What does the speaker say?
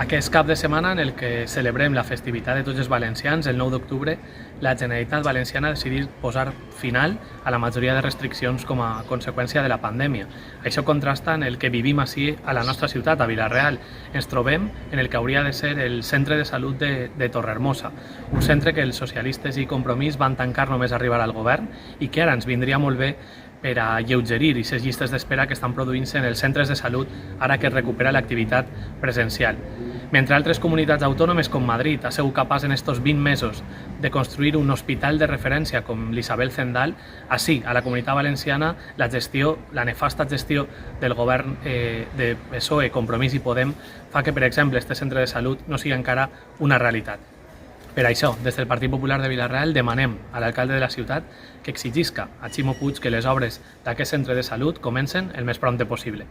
Aquest cap de setmana en el que celebrem la festivitat de tots els valencians, el 9 d'octubre, la Generalitat Valenciana ha decidit posar final a la majoria de restriccions com a conseqüència de la pandèmia. Això contrasta en el que vivim així a la nostra ciutat, a Vila-real. Ens trobem en el que hauria de ser el centre de salut de Torrehermosa, un centre que els socialistes i Compromís van tancar només arribar al govern i que ara ens vindria molt bé per a lleugerir aquestes llistes d'espera que estan produint-se en els centres de salut ara que es recupera l'activitat presencial. Mentre altres comunitats autònomes com Madrid ha sigut capaç en estos 20 mesos de construir un hospital de referència com l'Isabel Zendal, així, a la Comunitat Valenciana, la nefasta gestió del govern de PSOE, Compromís i Podem fa que, per exemple, este centre de salut no sigui encara una realitat. Per això, des del Partit Popular de Vila-real demanem a l'alcalde de la ciutat que exigisca a Ximo Puig que les obres d'aquest centre de salut comencen el més prompte possible.